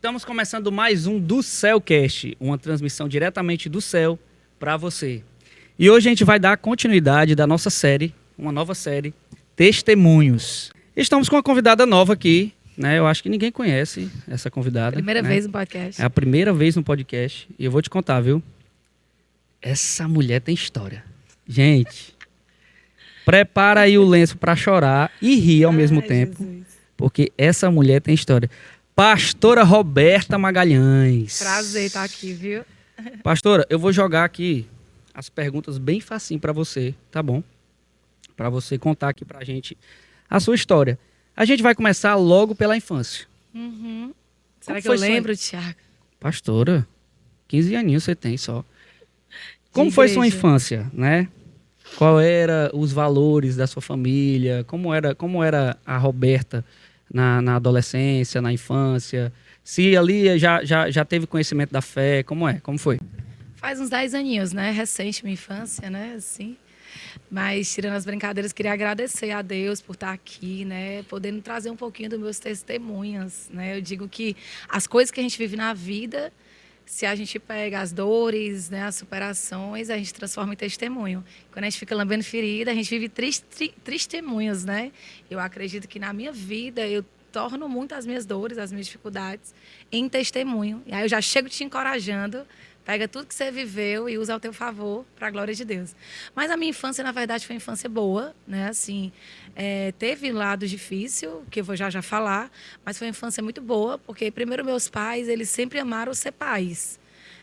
Estamos começando mais um do Céucast, uma transmissão diretamente do céu para você. E hoje a gente vai dar continuidade da nossa série, uma nova série, Testemunhos. Estamos com uma convidada nova aqui, né? Eu acho que ninguém conhece essa convidada. Primeira né? vez no podcast. É a primeira vez no podcast e eu vou te contar, viu? Essa mulher tem história. Gente, prepara aí o lenço para chorar e rir ao mesmo tempo, Jesus. porque essa mulher tem história. Pastora Roberta Magalhães. Prazer estar aqui, viu? Pastora, eu vou jogar aqui as perguntas bem facinho para você, tá bom? Para você contar aqui pra gente a sua história. A gente vai começar logo pela infância. Uhum. Será Como que eu foi sua- lembro, Thiago? Pastora, 15 aninhos você tem só. Como foi sua igreja. infância, né? Qual era os valores da sua família? Como era a Roberta na adolescência, na infância? Se ali já teve conhecimento da fé, como é? Como foi? Faz uns 10 aninhos, né? Recente minha infância, né? Assim. Mas, tirando as brincadeiras, queria agradecer a Deus por estar aqui, né? Podendo trazer um pouquinho dos meus testemunhos, né? Eu digo que as coisas que a gente vive na vida, se a gente pega as dores, né, as superações, a gente transforma em testemunho. Quando a gente fica lambendo ferida, a gente vive testemunhos, né? Eu acredito que na minha vida eu torno muito as minhas dores, as minhas dificuldades em testemunho. E aí eu já chego te encorajando, pega tudo que você viveu e usa ao teu favor para a glória de Deus. Mas a minha infância, na verdade, foi uma infância boa, né? Assim, teve lado difícil, que eu vou já falar, mas foi uma infância muito boa, porque primeiro meus pais, eles sempre amaram ser pais,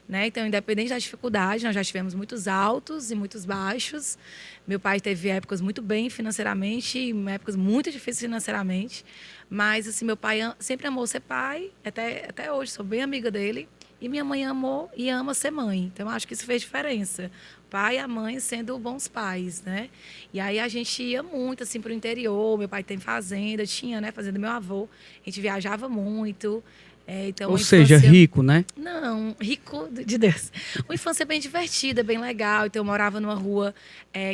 né? Então, independente da dificuldade, nós já tivemos muitos altos e muitos baixos. Meu pai teve épocas muito bem financeiramente e épocas muito difíceis financeiramente, mas assim, meu pai sempre amou ser pai, até hoje sou bem amiga dele. E minha mãe amou e ama ser mãe. Então, acho que isso fez diferença. O pai e a mãe sendo bons pais, né? E aí a gente ia muito, assim, para o interior. Meu pai tem fazenda, tinha, né? Fazenda do meu avô. A gente viajava muito. Então, Ou a seja, infância... rico, né? Não, rico de Deus. Uma infância bem divertida, bem legal. Então, eu morava numa rua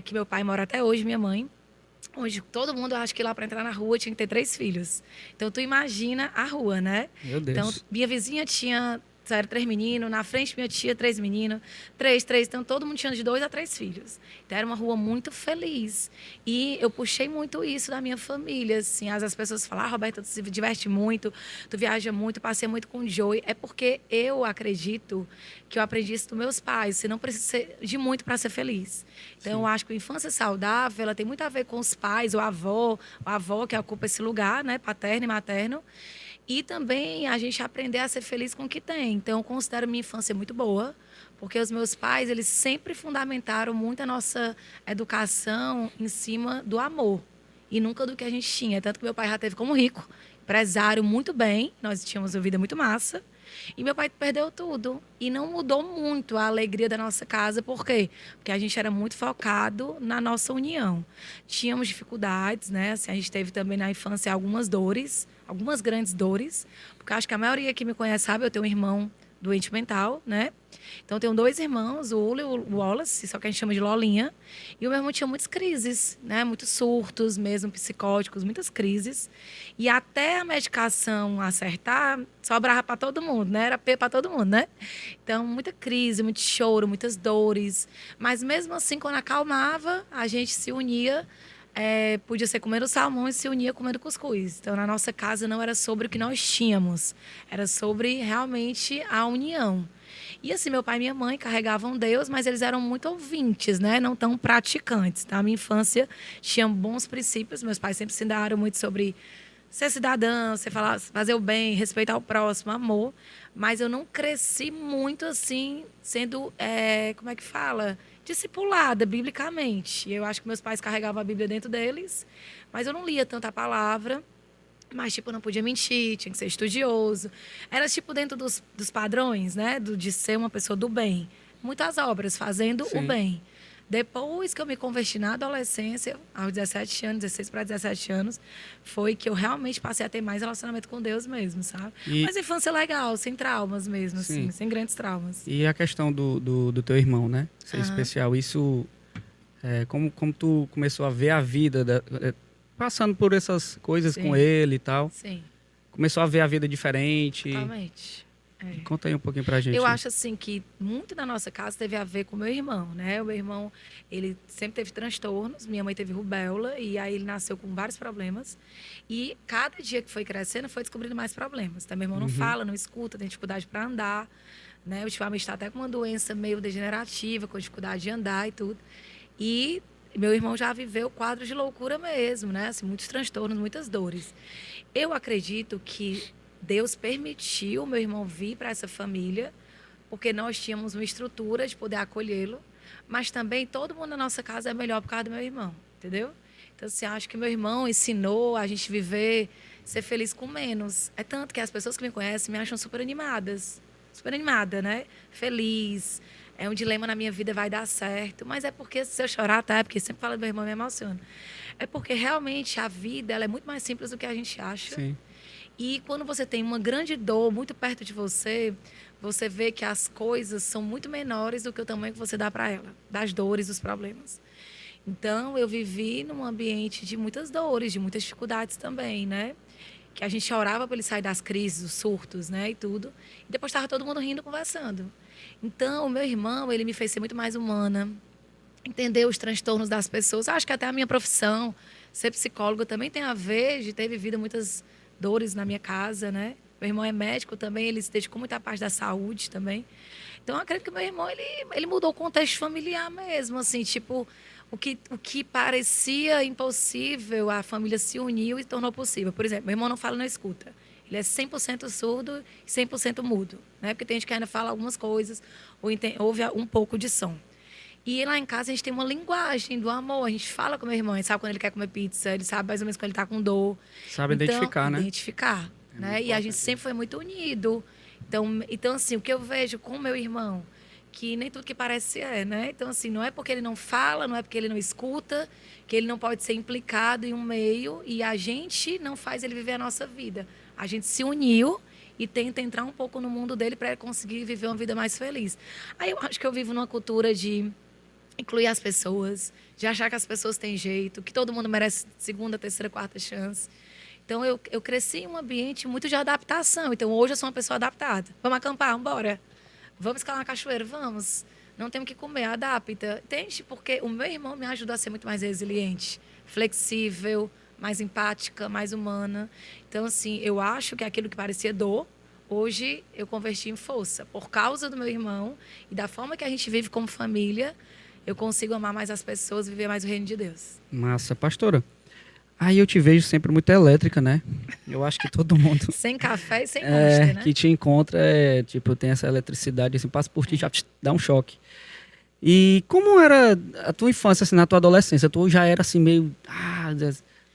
que meu pai mora até hoje, minha mãe. Onde todo mundo, eu acho que lá para entrar na rua tinha que ter 3 filhos. Então, tu imagina a rua, né? Meu Então, Deus. minha vizinha tinha, eram 3 meninos, na frente minha tia, 3 meninos, três. Então, todo mundo tinha de 2 a 3 filhos. Então, era uma rua muito feliz. E eu puxei muito isso da minha família, assim. As pessoas falam, Roberta, tu se diverte muito, tu viaja muito, passeia muito com o Joey. É porque eu acredito que eu aprendi isso dos meus pais. Você não precisa de muito para ser feliz. Então, eu acho que a infância saudável, ela tem muito a ver com os pais, o avó que ocupa esse lugar, né, paterno e materno. E também a gente aprender a ser feliz com o que tem. Então, eu considero minha infância muito boa, porque os meus pais, eles sempre fundamentaram muito a nossa educação em cima do amor e nunca do que a gente tinha. Tanto que meu pai já teve como rico, empresário muito bem, nós tínhamos uma vida muito massa. E meu pai perdeu tudo. E não mudou muito a alegria da nossa casa. Por quê? Porque a gente era muito focado na nossa união. Tínhamos dificuldades, né? Assim, a gente teve também na infância algumas dores, algumas grandes dores. Porque acho que a maioria que me conhece sabe, eu tenho um irmão doente mental, né? Então, eu tenho 2 irmãos, o Uli e o Wallace, só que a gente chama de Lolinha. E o meu irmão tinha muitas crises, né? Muitos surtos mesmo, psicóticos, muitas crises. E até a medicação acertar, sobrava para todo mundo, né? Era P para todo mundo, né? Então, muita crise, muito choro, muitas dores. Mas mesmo assim, quando acalmava, a gente se unia. Podia ser comendo salmão e se unia comendo cuscuz. Então, na nossa casa não era sobre o que nós tínhamos, era sobre realmente a união. E assim, meu pai e minha mãe carregavam Deus, mas eles eram muito ouvintes, né? Não tão praticantes. Tá? A minha infância tinha bons princípios. Meus pais sempre ensinaram muito sobre ser cidadã, você fazer o bem, respeitar o próximo, amor. Mas eu não cresci muito assim, sendo, como é que fala? Discipulada biblicamente. Eu acho que meus pais carregavam a Bíblia dentro deles, mas eu não lia tanta palavra. Mas, tipo, não podia mentir, tinha que ser estudioso. Era, tipo, dentro dos padrões, né? De ser uma pessoa do bem. Muitas obras, fazendo o Sim. bem. Depois que eu me converti na adolescência, aos 17 anos, 16 para 17 anos, foi que eu realmente passei a ter mais relacionamento com Deus mesmo, sabe? E, Mas infância legal, sem traumas mesmo, assim, sim. sem grandes traumas. E a questão do teu irmão, né? Ser Aham. especial. Isso, como tu começou a ver a vida, passando por essas coisas com Sim, ele e tal. sim. começou a ver a vida diferente. Totalmente. É. Conta aí um pouquinho pra gente. Eu acho assim que muito da nossa casa teve a ver com o meu irmão, né? O meu irmão, ele sempre teve transtornos, minha mãe teve rubéola e aí ele nasceu com vários problemas. E cada dia que foi crescendo, foi descobrindo mais problemas. Então, meu irmão não fala, não escuta, tem dificuldade para andar, né? Ultimamente está até com uma doença meio degenerativa, com dificuldade de andar e tudo. E meu irmão já viveu quadros de loucura mesmo, né? Assim, muitos transtornos, muitas dores. Eu acredito que Deus permitiu o meu irmão vir para essa família, porque nós tínhamos uma estrutura de poder acolhê-lo, mas também todo mundo na nossa casa é melhor por causa do meu irmão, entendeu? Então, assim, acho que meu irmão ensinou a gente viver, ser feliz com menos. É tanto que as pessoas que me conhecem me acham super animadas. Super animada, né? Feliz. É um dilema na minha vida, vai dar certo. Mas é porque, se eu chorar, tá? É porque sempre falo do meu irmão, me emociona. É porque, realmente, a vida ela é muito mais simples do que a gente acha. Sim. E quando você tem uma grande dor muito perto de você, você vê que as coisas são muito menores do que o tamanho que você dá para ela, das dores, dos problemas. Então, eu vivi num ambiente de muitas dores, de muitas dificuldades também, né? Que a gente orava para ele sair das crises, dos surtos, né? E tudo. E depois estava todo mundo rindo, conversando. Então, o meu irmão, ele me fez ser muito mais humana, entender os transtornos das pessoas. Acho que até a minha profissão, ser psicóloga, também tem a ver de ter vivido muitas dores na minha casa, né? Meu irmão é médico também, ele se dedicou muito à parte da saúde também. Então, eu acredito que meu irmão, ele mudou o contexto familiar mesmo, assim, tipo, o que parecia impossível, a família se uniu e tornou possível. Por exemplo, meu irmão não fala, não escuta. Ele é 100% surdo e 100% mudo, né? Porque tem gente que ainda fala algumas coisas ou ouve um pouco de som. E lá em casa a gente tem uma linguagem do amor. A gente fala com meu irmão, a gente sabe quando ele quer comer pizza, ele sabe mais ou menos quando ele está com dor. Sabe identificar, né? Identificar, né? E a gente sempre foi muito unido. Então, assim, o que eu vejo com o meu irmão, que nem tudo que parece é, né? Então, assim, não é porque ele não fala, não é porque ele não escuta, que ele não pode ser implicado em um meio e a gente não faz ele viver a nossa vida. A gente se uniu e tenta entrar um pouco no mundo dele para conseguir viver uma vida mais feliz. Aí eu acho que eu vivo numa cultura de incluir as pessoas, de achar que as pessoas têm jeito, que todo mundo merece segunda, terceira, quarta chance. Então, eu cresci em um ambiente muito de adaptação. Então, hoje eu sou uma pessoa adaptada. Vamos acampar? Vambora. Vamos escalar uma cachoeira? Vamos. Não temos que comer, adapta. Entende? Porque o meu irmão me ajudou a ser muito mais resiliente, flexível, mais empática, mais humana. Então, assim, eu acho que aquilo que parecia dor, hoje eu converti em força. Por causa do meu irmão e da forma que a gente vive como família, eu consigo amar mais as pessoas e viver mais o reino de Deus. Massa, pastora. Aí eu te vejo sempre muito elétrica, né? Eu acho que todo mundo Sem café e sem monster, né? que te encontra, tipo, tem essa eletricidade, assim, passa por ti, já dá um choque. E como era a tua infância, assim, na tua adolescência? Tu já era, assim, meio...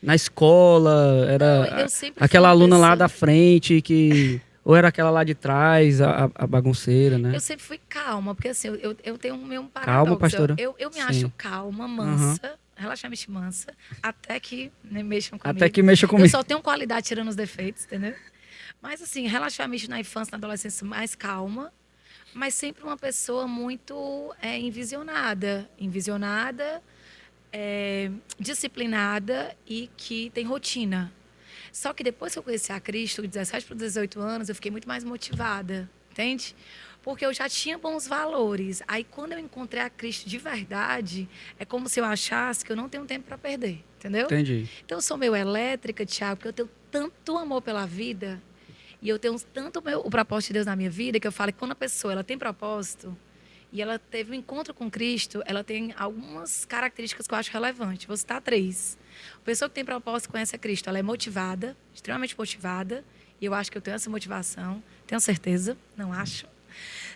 na escola, era Não, eu sempre aquela fui uma aluna lá pessoa- da frente que... Ou era aquela lá de trás, a bagunceira, né? Eu sempre fui calma, porque assim, eu tenho um meu paradoxo. Calma, pastora. Eu me Sim. acho calma, mansa, relativamente mansa, até que mexam comigo. Até que mexa Eu comigo. só tenho qualidade tirando os defeitos, entendeu? Mas assim, relativamente na infância, na adolescência, mais calma, mas sempre uma pessoa muito envisionada, disciplinada e que tem rotina. Só que depois que eu conheci a Cristo, de 17 para 18 anos, eu fiquei muito mais motivada, entende? Porque eu já tinha bons valores. Aí, quando eu encontrei a Cristo de verdade, é como se eu achasse que eu não tenho tempo para perder, entendeu? Entendi. Então, eu sou meio elétrica, Thiago, porque eu tenho tanto amor pela vida e eu tenho tanto o propósito de Deus na minha vida que eu falo que quando a pessoa ela tem propósito e ela teve um encontro com Cristo, ela tem algumas características que eu acho relevantes. Vou citar 3. A pessoa que tem propósito conhece a Cristo, ela é motivada, extremamente motivada, e eu acho que eu tenho essa motivação, tenho certeza, não acho.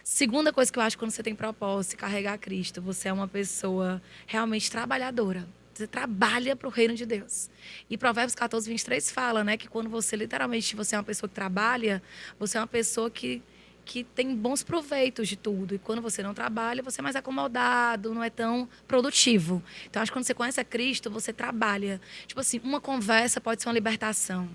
Segunda coisa que eu acho quando você tem propósito e carregar a Cristo, você é uma pessoa realmente trabalhadora. Você trabalha para o reino de Deus. E Provérbios 14, 23 fala, né, que quando você literalmente você é uma pessoa que trabalha, você é uma pessoa que tem bons proveitos de tudo. E quando você não trabalha, você é mais acomodado, não é tão produtivo. Então, acho que quando você conhece a Cristo, você trabalha. Tipo assim, uma conversa pode ser uma libertação.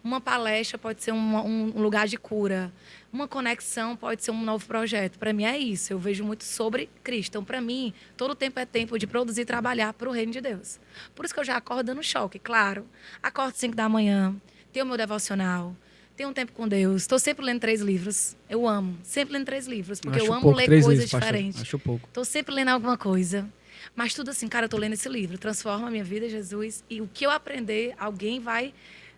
Uma palestra pode ser um lugar de cura. Uma conexão pode ser um novo projeto. Para mim é isso. Eu vejo muito sobre Cristo. Então, para mim, todo tempo é tempo de produzir e trabalhar para o reino de Deus. Por isso que eu já acordo dando choque, claro. Acordo 5 da manhã, tenho o meu devocional, Tenho um tempo com Deus. Estou sempre lendo 3 livros. Eu amo. Sempre lendo 3 livros. Porque Acho eu amo pouco, ler 3 coisas livros, pastor. diferentes. Acho pouco. Estou sempre lendo alguma coisa. Mas tudo assim, cara, eu estou lendo esse livro. Transforma a minha vida, Jesus. E o que eu aprender, alguém vai,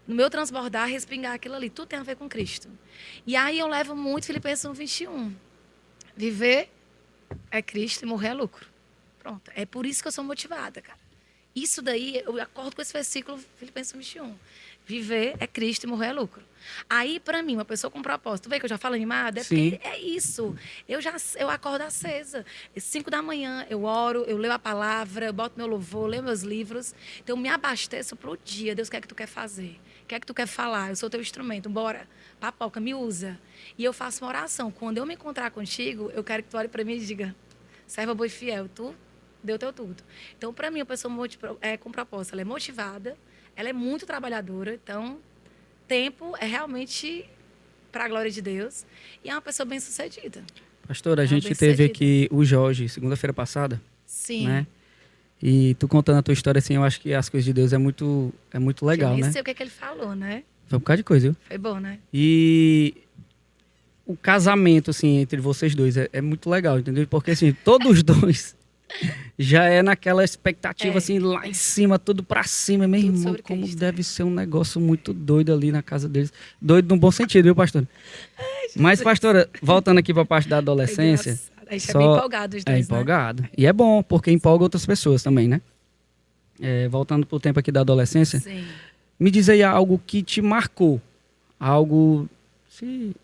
no meu transbordar, respingar aquilo ali. Tudo tem a ver com Cristo. E aí eu levo muito Filipenses 1:21. Viver é Cristo e morrer é lucro. Pronto. É por isso que eu sou motivada, cara. Isso daí, eu acordo com esse versículo, Filipenses 1:21. Viver é Cristo e morrer é lucro. Aí, para mim, uma pessoa com propósito, tu vê que eu já falo animada? É Sim. porque é isso. Eu acordo acesa. 5 da manhã, eu oro, eu leio a palavra, eu boto meu louvor, leio meus livros. Então, eu me abasteço pro dia. Deus, o que é que tu quer fazer? O que é que tu quer falar? Eu sou teu instrumento, bora. Papoca, me usa. E eu faço uma oração. Quando eu me encontrar contigo, eu quero que tu olhe para mim e diga, serva boa e fiel, tu deu teu tudo. Então, para mim, a pessoa com propósito, ela é motivada, ela é muito trabalhadora, então, tempo é realmente para a glória de Deus e é uma pessoa bem-sucedida. Pastor, a gente bem-sucedida. teve aqui o Jorge, segunda-feira passada, Sim. né? E tu contando a tua história, assim, eu acho que as coisas de Deus é muito legal, eu nem né? sei o que é que ele falou, né? Foi um bocado de coisa, viu? Foi bom, né? E o casamento, assim, entre vocês dois é muito legal, entendeu? Porque, assim, todos os dois já é naquela expectativa, assim, lá em cima, tudo pra cima. Meu Tudo irmão, sobre como Cristo, deve ser um negócio muito doido ali na casa deles. Doido no bom sentido, viu, pastor? Mas, pastora, voltando aqui pra parte da adolescência... A gente é bem empolgado os dois, É empolgado. E é bom, porque empolga outras pessoas também, né? Voltando pro tempo aqui da adolescência, né? Sim. me diz aí algo que te marcou. Algo, se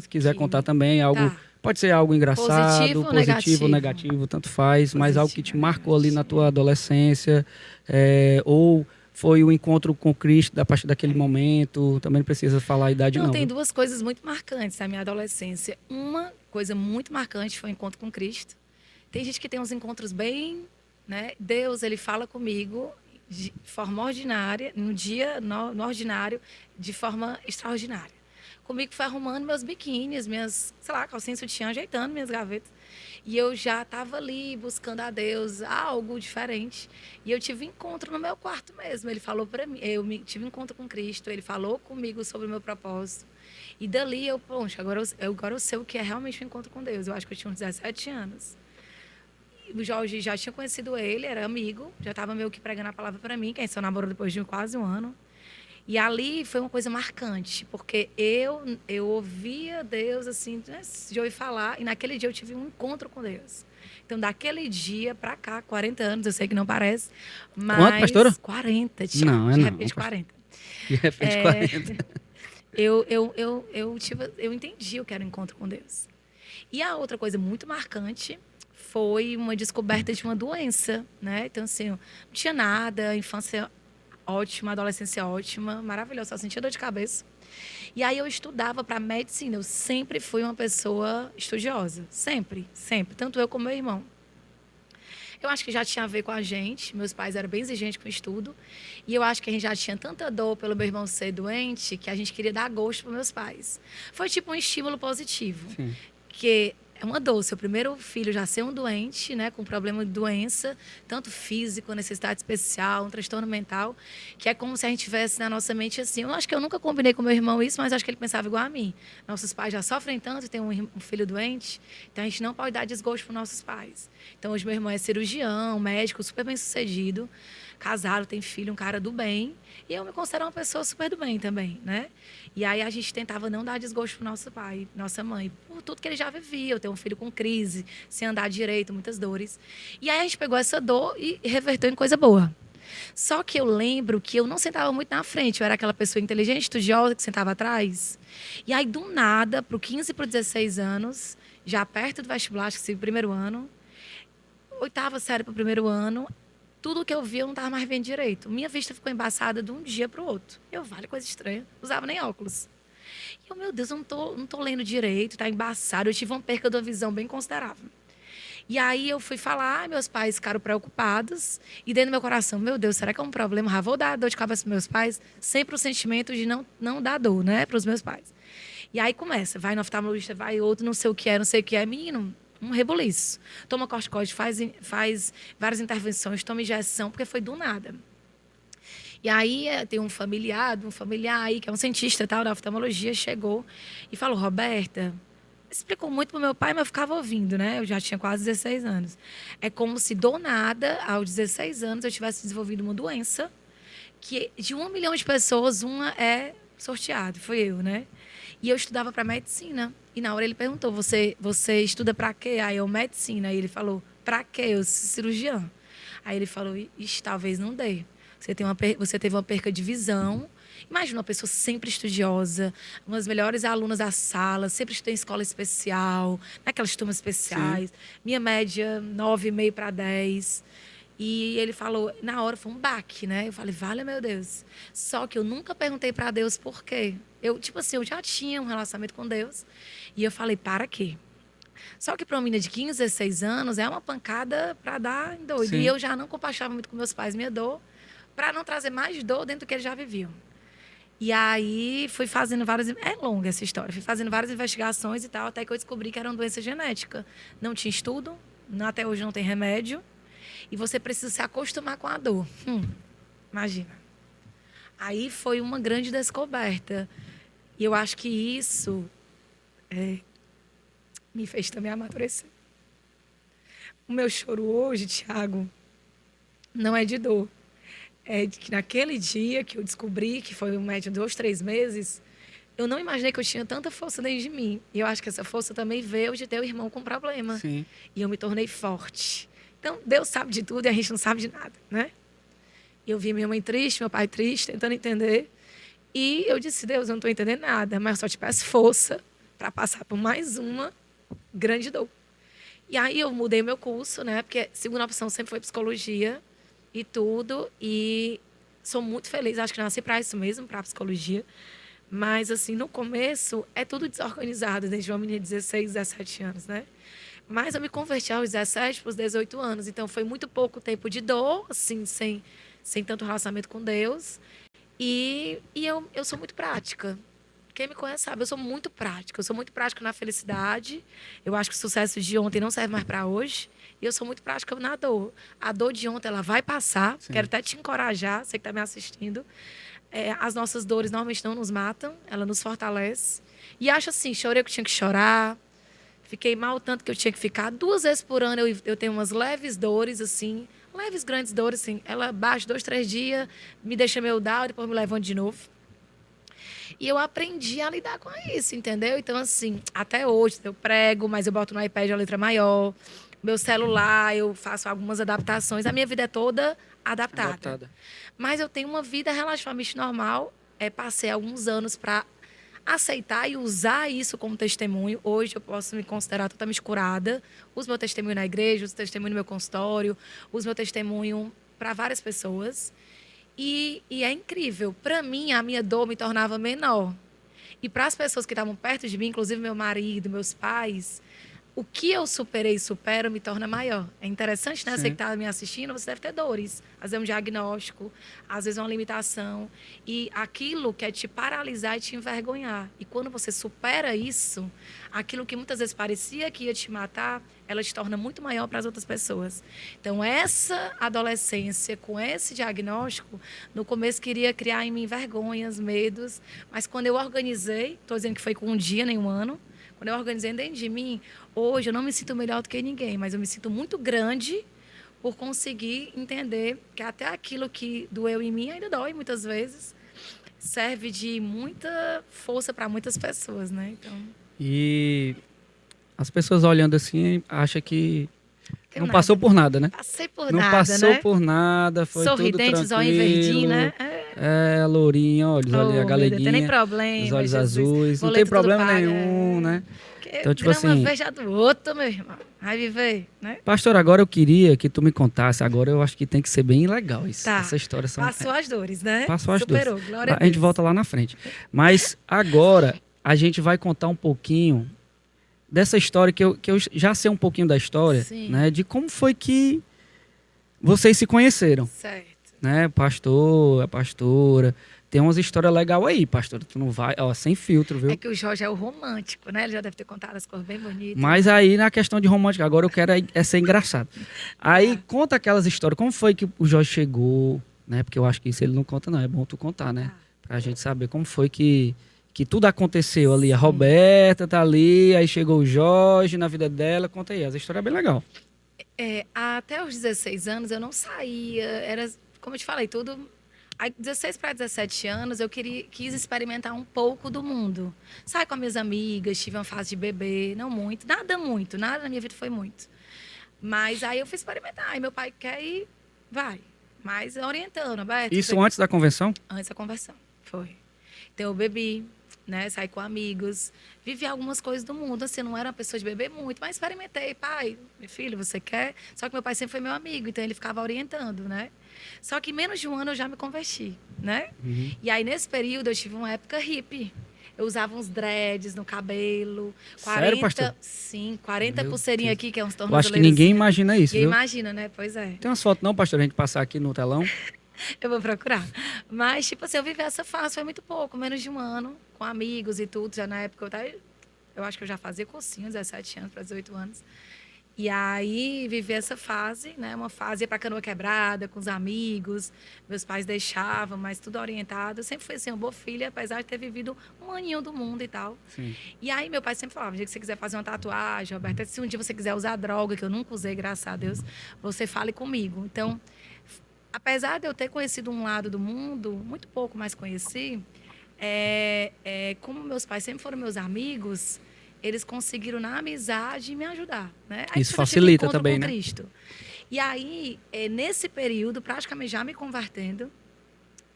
quiser contar também, algo... Tá. Pode ser algo engraçado, Positivo ou negativo, tanto faz, mas algo que te Positivo, marcou ali na negativo. tua adolescência, ou foi o encontro com Cristo a partir daquele momento, também não precisa falar a idade não. Tem Viu? 2 coisas muito marcantes na minha adolescência. Uma coisa muito marcante foi o encontro com Cristo. Tem gente que tem uns encontros bem, né? Deus, ele fala comigo de forma ordinária, no dia no ordinário, de forma extraordinária. Comigo foi arrumando meus biquínis, minhas, sei lá, calcinhas sutiã, ajeitando minhas gavetas. E eu já estava ali buscando a Deus algo diferente. E eu tive encontro no meu quarto mesmo. Ele falou para mim, tive encontro com Cristo, ele falou comigo sobre o meu propósito. E dali eu, poxa, agora eu sei o que é realmente um encontro com Deus. Eu acho que eu tinha uns 17 anos. O Jorge já tinha conhecido ele, era amigo, já estava meio que pregando a palavra para mim, que a gente só namorou depois de quase 1 ano. E ali foi uma coisa marcante, porque eu ouvia Deus, assim, de ouvir falar, e naquele dia eu tive um encontro com Deus. Então, daquele dia para cá, 40 anos, eu sei que não parece, mas... Quanto, pastora? 40, Não, é de não, repente pastor. 40. De repente, 40. Eu entendi o que era um encontro com Deus. E a outra coisa muito marcante foi uma descoberta de uma doença, né? Então, assim, não tinha nada, infância ótima, adolescência ótima, maravilhosa, só sentia dor de cabeça. E aí eu estudava para medicina, eu sempre fui uma pessoa estudiosa, sempre, sempre, tanto eu como meu irmão. Eu acho que já tinha a ver com a gente, meus pais eram bem exigentes com o estudo, e eu acho que a gente já tinha tanta dor pelo meu irmão ser doente, que a gente queria dar gosto para meus pais. Foi tipo um estímulo positivo, Sim. que é uma dor, seu primeiro filho já ser um doente, né, com problema de doença, tanto físico, necessidade especial, um transtorno mental, que é como se a gente tivesse na nossa mente assim. Eu acho que eu nunca combinei com meu irmão isso, mas acho que ele pensava igual a mim. Nossos pais já sofrem tanto e tem um filho doente, então a gente não pode dar desgosto para os nossos pais. Então hoje meu irmão é cirurgião, médico, super bem sucedido, casado, tem filho, um cara do bem, e eu me considero uma pessoa super do bem também, né? E aí a gente tentava não dar desgosto pro nosso pai, nossa mãe, por tudo que ele já vivia. Eu tenho um filho com crise, sem andar direito, muitas dores. E aí a gente pegou essa dor e reverteu em coisa boa. Só que eu lembro que eu não sentava muito na frente, eu era aquela pessoa inteligente, estudiosa, que sentava atrás. E aí, do nada, pro 15 para 16 anos, já perto do vestibular, acho que o primeiro ano, 8ª série pro primeiro ano, tudo que eu via eu não estava mais vendo direito. Minha vista ficou embaçada de um dia para o outro. Vale, coisa estranha. Não usava nem óculos. E eu, meu Deus, eu não tô lendo direito, está embaçado. Eu tive uma perca da visão bem considerável. E aí eu fui falar, meus pais ficaram preocupados. E dentro do meu coração, meu Deus, será que é um problema? Já vou dar dor de cabeça para meus pais? Sempre o sentimento de não dar dor, né, para os meus pais. E aí começa, vai no oftalmologista, vai outro, não sei o que é. Menino, um rebuliço. Toma corticoide, faz várias intervenções, toma injeção, porque foi do nada. E aí tem um familiar aí, que é um cientista e tal, da oftalmologia, chegou e falou, Roberta, explicou muito pro meu pai, mas eu ficava ouvindo, né? Eu já tinha quase 16 anos. É como se do nada, aos 16 anos, eu tivesse desenvolvido uma doença que de 1 milhão de pessoas, uma é sorteada, foi eu, né? E eu estudava para medicina. E na hora ele perguntou, você estuda para quê? Aí eu, medicina. Aí ele falou, para quê? Eu, cirurgião. Aí ele falou, ixi, talvez não dê. Você teve uma perca de visão. Imagina uma pessoa sempre estudiosa, uma das melhores alunas da sala, sempre estudei em escola especial, naquelas turmas especiais. Sim. Minha média, 9,5 para 10. E ele falou, na hora foi um baque, né? Eu falei, vale, meu Deus. Só que eu nunca perguntei para Deus por quê. Eu, tipo assim, eu já tinha um relacionamento com Deus. E eu falei, para quê? Só que para uma menina de 15, 16 anos, é uma pancada para dar em doido. Sim. E eu já não compartilhava muito com meus pais minha dor, para não trazer mais dor dentro do que eles já viviam. E aí fui fazendo várias... É longa essa história. Fui fazendo várias investigações e tal, até que eu descobri que era uma doença genética. Não tinha estudo, até hoje não tem remédio. E você precisa se acostumar com a dor. Imagina. Aí foi uma grande descoberta. E eu acho que isso me fez também amadurecer. O meu choro hoje, Tiago, não é de dor. É de que naquele dia que eu descobri, que foi um médio de 2, 3 meses, eu não imaginei que eu tinha tanta força dentro de mim. E eu acho que essa força também veio de ter o irmão com problema. Sim. E eu me tornei forte. Então, Deus sabe de tudo e a gente não sabe de nada, né? Eu vi minha mãe triste, meu pai triste, tentando entender. E eu disse, Deus, eu não estou entendendo nada, mas eu só te peço força para passar por mais uma grande dor. E aí eu mudei meu curso, né? Porque a segunda opção sempre foi psicologia e tudo. E sou muito feliz, acho que nasci para isso mesmo, para psicologia. Mas, assim, no começo é tudo desorganizado, desde uma menina de 16, 17 anos, né? Mas eu me converti aos 17 para os 18 anos. Então, foi muito pouco tempo de dor, assim, sem tanto relacionamento com Deus. E eu sou muito prática. Quem me conhece sabe, eu sou muito prática. Eu sou muito prática na felicidade. Eu acho que o sucesso de ontem não serve mais para hoje. E eu sou muito prática na dor. A dor de ontem, ela vai passar. Sim. Quero até te encorajar, você que está me assistindo. As nossas dores normalmente não nos matam, ela nos fortalece. E acho assim, chorei que tinha que chorar. Fiquei mal tanto que eu tinha que ficar 2 vezes por ano. Eu tenho umas leves dores, assim. Leves, grandes dores, assim. Ela baixa 2, 3 dias, me deixa meio down, depois me levanta de novo. E eu aprendi a lidar com isso, entendeu? Então, assim, até hoje eu prego, mas eu boto no iPad a letra maior. Meu celular, eu faço algumas adaptações. A minha vida é toda adaptada. Mas eu tenho uma vida relativamente normal. Passei alguns anos para aceitar e usar isso como testemunho. Hoje eu posso me considerar totalmente curada. Uso meu testemunho na igreja, uso testemunho no meu consultório, uso meu testemunho para várias pessoas. E é incrível. Para mim, a minha dor me tornava menor. E para as pessoas que estavam perto de mim, inclusive meu marido, meus pais, o que eu superei e supero me torna maior. É interessante, né? Sim. Você que está me assistindo, você deve ter dores. Às vezes é um diagnóstico, às vezes é uma limitação. E aquilo quer te paralisar e te envergonhar. E quando você supera isso, aquilo que muitas vezes parecia que ia te matar, ela te torna muito maior para as outras pessoas. Então, essa adolescência, com esse diagnóstico, no começo queria criar em mim vergonhas, medos. Mas quando eu organizei, estou dizendo que foi com um dia, nem um ano, quando eu organizei dentro de mim, hoje eu não me sinto melhor do que ninguém, mas eu me sinto muito grande por conseguir entender que até aquilo que doeu em mim ainda dói muitas vezes, serve de muita força para muitas pessoas, né? Então... E as pessoas olhando assim acham que não passou por nada, né? Passei por não nada, passou né? por nada, foi sorridente, tudo tranquilo. Zóio verdinho, né? Lourinha, olhos, a galeguinha. Não tem nem problema, os olhos Jesus. azuis, não tem problema nenhum, né? Então, tipo assim, veja do outro, meu irmão. Vai viver, né? Pastor, agora eu queria que tu me contasse, agora eu acho que tem que ser bem legal isso. Tá. Essa história passou as dores, né? Passou as Superou, dores. Glória a Deus. A gente volta lá na frente. Mas agora a gente vai contar um pouquinho dessa história, que eu já sei um pouquinho da história, sim, né? De como foi que vocês se conheceram. Certo. Né? Pastor, a pastora. Tem umas histórias legais aí, pastor. Tu não vai, sem filtro, viu? É que o Jorge é o romântico, né? Ele já deve ter contado as coisas bem bonitas. Mas aí, na questão de romântica, agora eu quero ser engraçado. Aí, conta aquelas histórias. Como foi que o Jorge chegou? né? Porque eu acho que isso ele não conta, não. É bom tu contar, né? Tá. Pra gente saber como foi que tudo aconteceu ali. A Roberta tá ali, aí chegou o Jorge na vida dela. Conta aí, essa história é bem legal. Até os 16 anos eu não saía, era, como eu te falei, tudo. Aí, 16 para 17 anos, quis experimentar um pouco do mundo. Saí com as minhas amigas, tive uma fase de bebê, não muito, nada na minha vida foi muito. Mas aí eu fui experimentar. Aí meu pai quer ir, vai. Mas orientando, Alberto. Isso antes da convenção? Antes da conversão, foi. Então eu bebi, né? Saí com amigos, vivi algumas coisas do mundo. Assim, não era uma pessoa de beber muito, mas experimentei. Pai, meu filho, você quer? Só que meu pai sempre foi meu amigo, então ele ficava orientando, né? Só que em menos de um ano eu já me converti, né? Uhum. E aí nesse período eu tive uma época hippie. Eu usava uns dreads no cabelo. Sério, pastor? Sim, 40 Meu pulseirinha Deus. aqui, que é uns Eu acho que tornozeleiros. ninguém imagina isso, Ninguém viu? imagina, né? Pois é. Tem umas fotos não, pastor, a gente passar aqui no telão? Eu vou procurar. Mas, tipo assim, eu vivi essa fase, foi muito pouco, menos de um ano, com amigos e tudo. Já na época eu acho que eu já fazia cursinho, 17 anos para 18 anos. E aí, vivi essa fase, né? Uma fase ia pra Canoa Quebrada, com os amigos. Meus pais deixavam, mas tudo orientado. Eu sempre fui assim, uma boa filha, apesar de ter vivido um aninho do mundo e tal. Sim. E aí, meu pai sempre falava, no dia que você quiser fazer uma tatuagem, Roberta, se um dia você quiser usar droga, que eu nunca usei, graças a Deus, você fale comigo. Então, apesar de eu ter conhecido um lado do mundo, muito pouco mais conheci, como meus pais sempre foram meus amigos, eles conseguiram, na amizade, me ajudar. Né? Aí Isso depois eu tive facilita encontro também, com né? Cristo. E aí, nesse período, praticamente já me convertendo,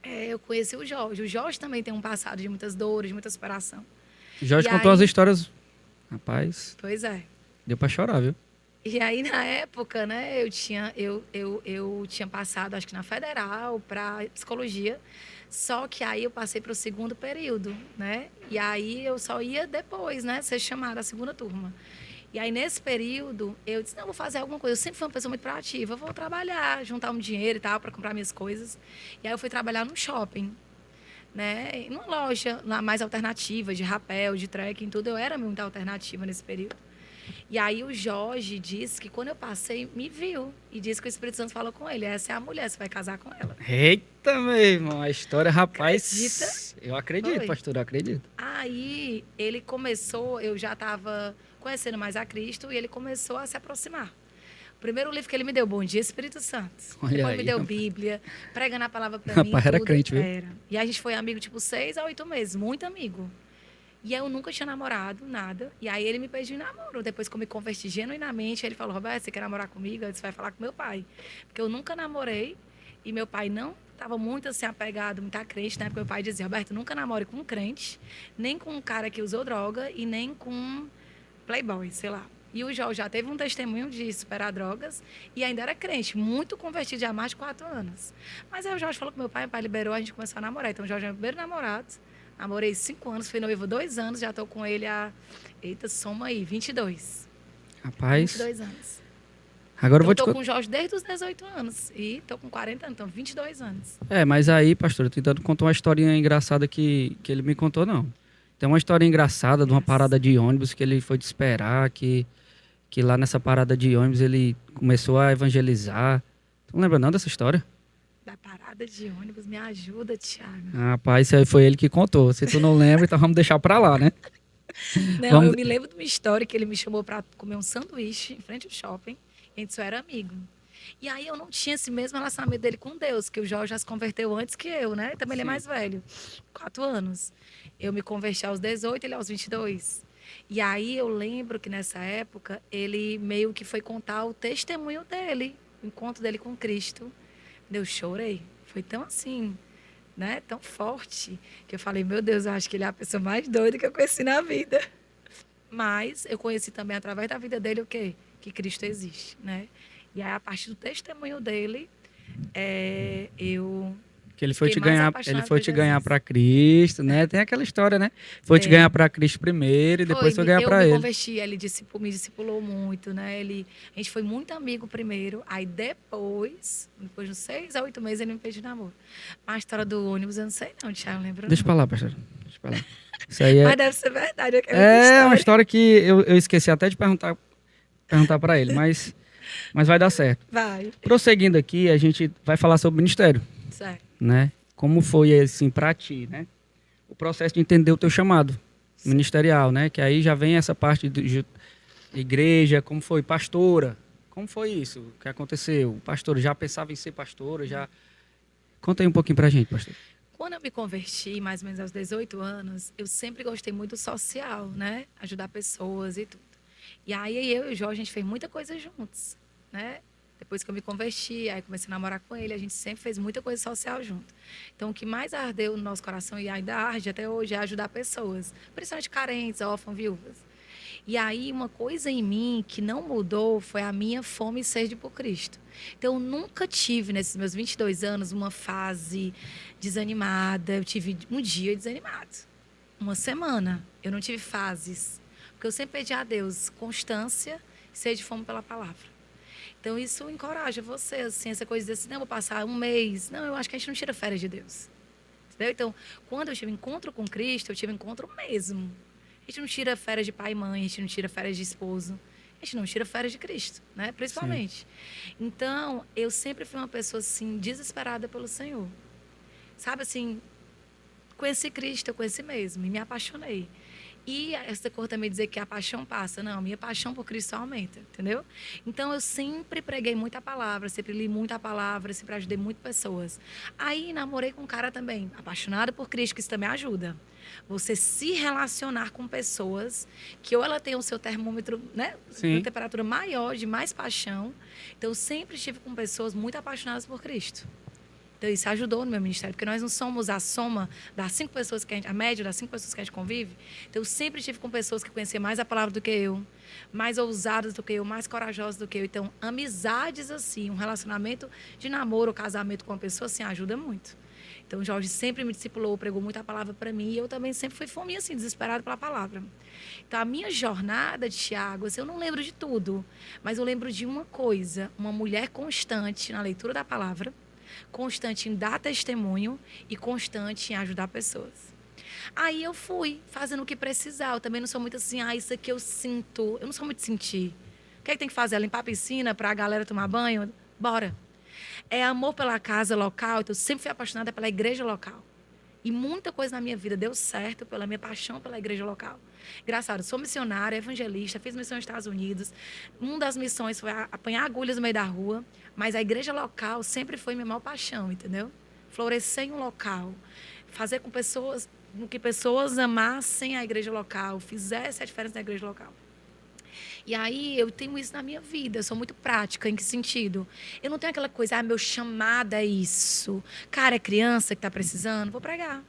eu conheci o Jorge. O Jorge também tem um passado de muitas dores, de muita superação. Jorge E contou aí- as histórias. Rapaz, Pois é. deu pra chorar, viu? E aí, na época, né, eu tinha passado, acho que na Federal, para psicologia. Só que aí eu passei para o segundo período, né? E aí eu só ia depois, né, ser chamada a segunda turma. E aí, nesse período, eu disse, não, vou fazer alguma coisa. Eu sempre fui uma pessoa muito proativa. Eu vou trabalhar, juntar um dinheiro e tal, para comprar minhas coisas. E aí eu fui trabalhar num shopping, né? Numa loja lá mais alternativa, de rapel, de trekking, tudo. Eu era muito alternativa nesse período. E aí o Jorge disse que quando eu passei, me viu. E disse que o Espírito Santo falou com ele, essa é a mulher, você vai casar com ela. Eita, meu irmão, a história, rapaz. Acredita? Eu acredito, Foi. pastor, eu acredito. Aí ele começou, eu já estava conhecendo mais a Cristo, e ele começou a se aproximar. O primeiro livro que ele me deu, Bom Dia, Espírito Santo. Olha Depois aí, me deu rapaz. Bíblia, pregando a palavra para mim. Rapaz, era tudo. crente, viu? Era. E a gente foi amigo, tipo, 6 a 8 meses, muito amigo. E eu nunca tinha namorado, nada. E aí ele me pediu em namoro. Depois que eu me converti genuinamente, ele falou, Roberto, você quer namorar comigo? Eu disse, vai falar com meu pai. Porque eu nunca namorei e meu pai não estava muito assim apegado, muito a crente, né? Porque meu pai dizia, Roberto, nunca namore com um crente, nem com um cara que usou droga e nem com um playboy, sei lá. E o Jorge já teve um testemunho de superar drogas e ainda era crente, muito convertido já há mais de 4 anos. Mas aí o Jorge falou com meu pai liberou, a gente começou a namorar. Então o Jorge é o meu primeiro namorado. Namorei 5 anos, fui noivo 2 anos, já estou com ele há. Eita, soma aí, 22. Rapaz, 22 anos. agora eu Então, vou eu te tô contar. com o Jorge desde os 18 anos. E tô com 40 anos, então 22 anos. Mas aí, pastor, eu tentando contar uma historinha engraçada que ele me contou, não. Tem uma história engraçada de uma parada de ônibus que ele foi te esperar, que lá nessa parada de ônibus ele começou a evangelizar. Tu não lembra não dessa história? Da parada de ônibus, me ajuda, Thiago. Rapaz, isso aí foi ele que contou. Se tu não lembra, então vamos deixar pra lá, né? Não, Vamos- eu me lembro de uma história que ele me chamou para comer um sanduíche em frente ao shopping. E a gente só era amigo. E aí eu não tinha esse mesmo relacionamento dele com Deus, que o Jorge já se converteu antes que eu, né? Também ele é Sim. mais velho, 4 anos. Eu me converti aos 18, ele aos 22. E aí eu lembro que nessa época ele meio que foi contar o testemunho dele, o encontro dele com Cristo. Eu chorei. Foi tão assim, né? Tão forte, que eu falei, meu Deus, eu acho que ele é a pessoa mais doida que eu conheci na vida. Mas eu conheci também através da vida dele o quê? Que Cristo existe, né? E aí, a partir do testemunho dele, eu Que ele foi fiquei te mais ganhar, apaixonada ele foi por te ganhar Jesus. para Cristo, né? Tem aquela história, né? Foi te ganhar para Cristo primeiro e depois foi ganhar eu para me ele. converti, ele me discipulou muito, né? A gente foi muito amigo primeiro, aí depois de uns 6 a 8 meses, ele me pediu namoro. Mas a história do ônibus, eu não sei não, Thiago, lembra Deixa não. pra lá, pastor. Deixa pra lá. Isso aí Mas deve ser verdade, é muita é uma história. história que eu esqueci até de perguntar para ele, mas vai dar certo. Vai, Prosseguindo aqui, a gente vai falar sobre ministério. Certo. né? Como foi, assim, para ti, né? O processo de entender o teu chamado ministerial, né? Que aí já vem essa parte de igreja, como foi? Pastora. Como foi isso? O que aconteceu? Pastora, já pensava em ser pastora? Já... Conta aí um pouquinho pra gente, pastor. Quando eu me converti, mais ou menos aos 18 anos, eu sempre gostei muito do social, né? Ajudar pessoas e tudo. E aí eu e o Jorge, a gente fez muita coisa juntos, né? Depois que eu me converti, aí comecei a namorar com ele, a gente sempre fez muita coisa social junto. Então, o que mais ardeu no nosso coração, e ainda arde até hoje, é ajudar pessoas, principalmente carentes, órfãos, viúvas. E aí, uma coisa em mim que não mudou foi a minha fome e sede por Cristo. Então, eu nunca tive, nesses meus 22 anos, uma fase desanimada. Eu tive um dia desanimado, uma semana. Eu não tive fases. Porque eu sempre pedi a Deus constância e sede e fome pela palavra. Então, isso encoraja você, assim, essa coisa de assim, não, vou passar um mês. Não, eu acho que a gente não tira férias de Deus. Entendeu? Então, quando eu tive encontro com Cristo, eu tive encontro mesmo. A gente não tira férias de pai e mãe, a gente não tira férias de esposo, a gente não tira férias de Cristo, né? Principalmente. Sim. Então, eu sempre fui uma pessoa, assim, desesperada pelo Senhor. Sabe, assim, conheci Cristo, eu conheci mesmo, e me apaixonei. E essa cor também dizer que a paixão passa. Não, minha paixão por Cristo aumenta, entendeu? Então, eu sempre preguei muita palavra, sempre li muita palavra, sempre ajudei muitas pessoas. Aí, namorei com um cara também, apaixonado por Cristo, que isso também ajuda. Você se relacionar com pessoas que ou ela tem o seu termômetro, né? Uma temperatura maior, de mais paixão. Então, eu sempre estive com pessoas muito apaixonadas por Cristo. Então, isso ajudou no meu ministério, porque nós não somos a soma das 5 pessoas que a média das 5 pessoas que a gente convive. Então, eu sempre estive com pessoas que conheciam mais a palavra do que eu, mais ousadas do que eu, mais corajosas do que eu. Então, amizades assim, um relacionamento de namoro ou casamento com uma pessoa assim, ajuda muito. Então, o Jorge sempre me discipulou, pregou muita palavra para mim, e eu também sempre fui fominha assim, desesperada pela palavra. Então, a minha jornada de Tiago, assim, eu não lembro de tudo, mas eu lembro de uma coisa, uma mulher constante na leitura da palavra, constante em dar testemunho e constante em ajudar pessoas. Aí eu fui fazendo o que precisar. Eu também não sou muito assim, isso aqui eu sinto. Eu não sou muito sentir. O que é que tem que fazer? Limpar a piscina para a galera tomar banho? Bora. É amor pela casa local. Então, eu sempre fui apaixonada pela igreja local. E muita coisa na minha vida deu certo pela minha paixão pela igreja local. Engraçado, sou missionária, evangelista, fiz missão nos Estados Unidos. Uma das missões foi apanhar agulhas no meio da rua, mas a igreja local sempre foi minha maior paixão, entendeu? Florescer em um local, fazer com que pessoas amassem a igreja local, fizesse a diferença na igreja local. E aí eu tenho isso na minha vida, eu sou muito prática. Em que sentido? Eu não tenho aquela coisa, meu chamado é isso. Cara, é criança que está precisando, vou pregar.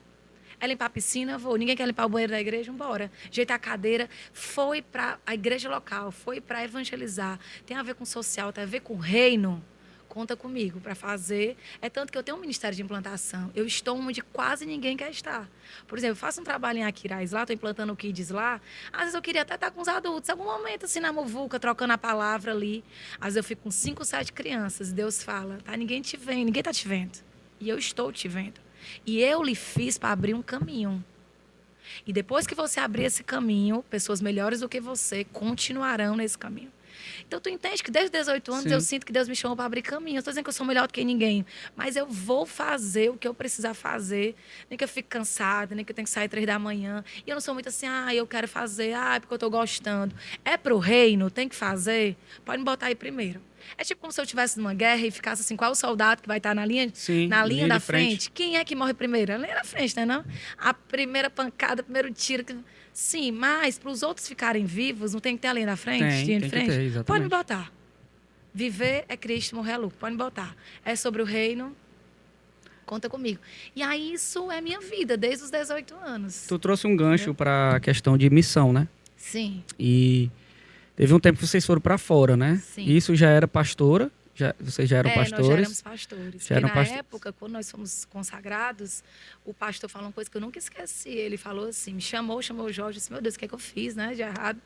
É limpar a piscina, vou. Ninguém quer limpar o banheiro da igreja, embora. Ajeitar a cadeira. Foi para a igreja local, foi para evangelizar. Tem a ver com social, tem a ver com reino. Conta comigo para fazer. É tanto que eu tenho um ministério de implantação. Eu estou onde quase ninguém quer estar. Por exemplo, eu faço um trabalho em Aquiraz lá, estou implantando o Kids lá. Às vezes eu queria até estar com os adultos, em algum momento, assim, na muvuca, trocando a palavra ali. Às vezes eu fico com 5, 7 crianças. E Deus fala, tá? Ninguém te vê, ninguém tá te vendo. E eu estou te vendo. E eu lhe fiz para abrir um caminho. E depois que você abrir esse caminho, pessoas melhores do que você continuarão nesse caminho. Então, tu entende que desde os 18 anos eu sinto que Deus me chamou para abrir caminho. Eu estou dizendo que eu sou melhor do que ninguém, mas eu vou fazer o que eu precisar fazer. Nem que eu fique cansada, nem que eu tenha que sair 3 da manhã. E eu não sou muito assim, eu quero fazer, porque eu estou gostando. É para o reino, tem que fazer? Pode me botar aí primeiro. É tipo como se eu estivesse numa guerra e ficasse assim, qual o soldado que vai estar na linha da frente? Quem é que morre primeiro? A linha da frente, né? Não? A primeira pancada, o primeiro tiro. Sim, mas para os outros ficarem vivos, não tem que ter a linha da frente? Tem que ter, exatamente. Pode me botar. Viver é Cristo, morrer é lucro. Pode me botar. É sobre o reino. Conta comigo. E aí isso é minha vida, desde os 18 anos. Tu trouxe um gancho para a questão de missão, né? Sim. E teve um tempo que vocês foram para fora, né? Sim. E isso já era pastora? Vocês já eram pastores? Nós já éramos pastores. E na época, quando nós fomos consagrados, o pastor falou uma coisa que eu nunca esqueci. Ele falou assim, me chamou o Jorge, disse, meu Deus, o que é que eu fiz, né, de errado?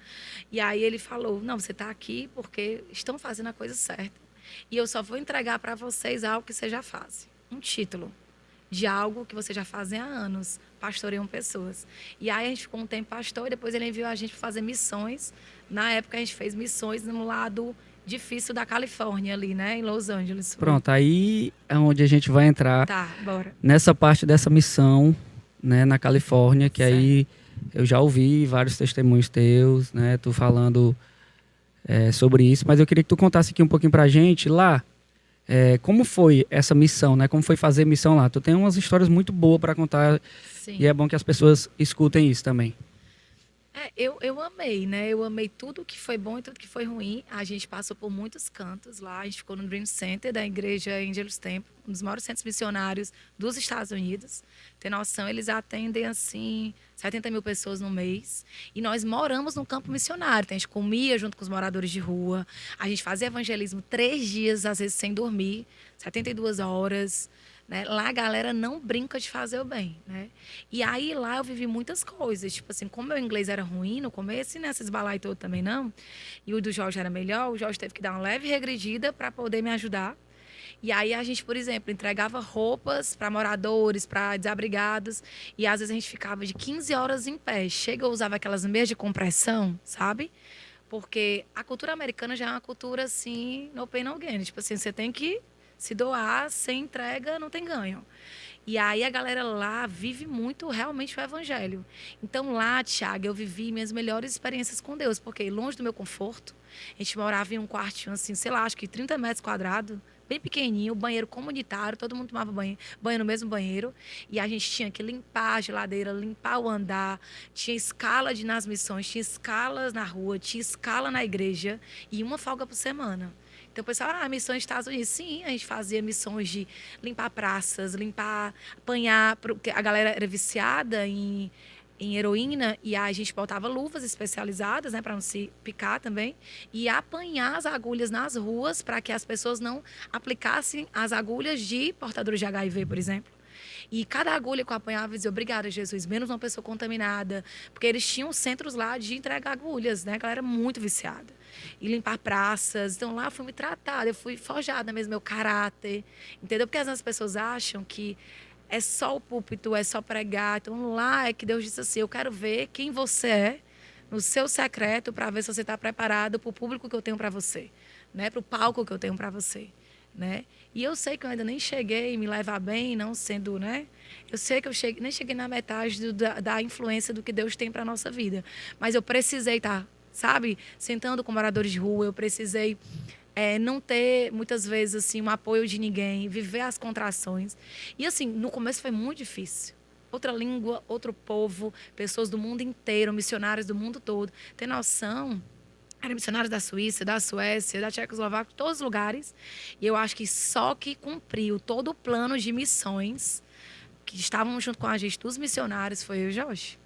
E aí ele falou, não, você está aqui porque estão fazendo a coisa certa. E eu só vou entregar para vocês algo que vocês já fazem. Um título de algo que vocês já fazem há anos. Pastoreiam pessoas. E aí a gente ficou um tempo pastor, e depois ele enviou a gente para fazer missões. Na época a gente fez missões no lado difícil da Califórnia ali, né? Em Los Angeles. Pronto, aí é onde a gente vai entrar Tá, bora. nessa parte dessa missão, né, na Califórnia, que Certo. aí eu já ouvi vários testemunhos teus, né, tu falando sobre isso, mas eu queria que tu contasse aqui um pouquinho pra gente lá, como foi essa missão, né, como foi fazer missão lá. Tu tem umas histórias muito boas para contar Sim. e é bom que as pessoas escutem isso também. Eu amei, né? Eu amei tudo que foi bom e tudo que foi ruim. A gente passou por muitos cantos lá. A gente ficou no Dream Center da igreja Angelus Temple, um dos maiores centros missionários dos Estados Unidos. Tem noção, eles atendem, assim, 70 mil pessoas no mês. E nós moramos num campo missionário. Então, a gente comia junto com os moradores de rua. A gente fazia evangelismo 3 dias, às vezes sem dormir, 72 horas. Né? Lá a galera não brinca de fazer o bem, né? E aí lá eu vivi muitas coisas, tipo assim, como meu inglês era ruim no começo, e nessas balai todo também não, e o do Jorge era melhor, o Jorge teve que dar uma leve regredida para poder me ajudar. E aí a gente, por exemplo, entregava roupas para moradores, para desabrigados, e às vezes a gente ficava de 15 horas em pé. Chega, eu usava aquelas meias de compressão, sabe? Porque a cultura americana já é uma cultura assim, no pain, no gain. Tipo assim, você tem que se doar, sem entrega, não tem ganho. E aí a galera lá vive muito realmente o evangelho. Então lá, Thiago, eu vivi minhas melhores experiências com Deus, porque longe do meu conforto, a gente morava em um quartinho assim, sei lá, acho que 30 metros quadrados, bem pequenininho, banheiro comunitário, todo mundo tomava banho no mesmo banheiro, e a gente tinha que limpar a geladeira, limpar o andar, tinha escala nas missões, tinha escalas na rua, tinha escala na igreja, e uma folga por semana. Então, o pessoal, missões dos Estados Unidos. Sim, a gente fazia missões de limpar praças, limpar, apanhar, porque a galera era viciada em heroína e a gente botava luvas especializadas, né, para não se picar também, e apanhar as agulhas nas ruas para que as pessoas não aplicassem as agulhas de portadores de HIV, por exemplo. E cada agulha que eu apanhava, eu dizia, obrigada, Jesus, menos uma pessoa contaminada. Porque eles tinham centros lá de entregar agulhas, né? A galera muito viciada. E limpar praças. Então lá eu fui me tratada, eu fui forjada mesmo, meu caráter. Entendeu? Porque às vezes as pessoas acham que é só o púlpito, é só pregar. Então lá é que Deus disse assim, eu quero ver quem você é no seu secreto para ver se você está preparado para o público que eu tenho para você, né? Para o palco que eu tenho para você. Né? E eu sei que eu ainda nem cheguei a me levar bem, não sendo, né? Eu sei que nem cheguei na metade da influência do que Deus tem para a nossa vida. Mas eu precisei estar, sabe? Sentando com moradores de rua, eu precisei não ter, muitas vezes, assim, um apoio de ninguém, viver as contrações. E, assim, no começo foi muito difícil. Outra língua, outro povo, pessoas do mundo inteiro, missionários do mundo todo. Tem noção? Eram missionários da Suíça, da Suécia, da Tchecoslováquia, todos os lugares. E eu acho que só que cumpriu todo o plano de missões que estavam junto com a gente, dos missionários, foi eu e o Jorge.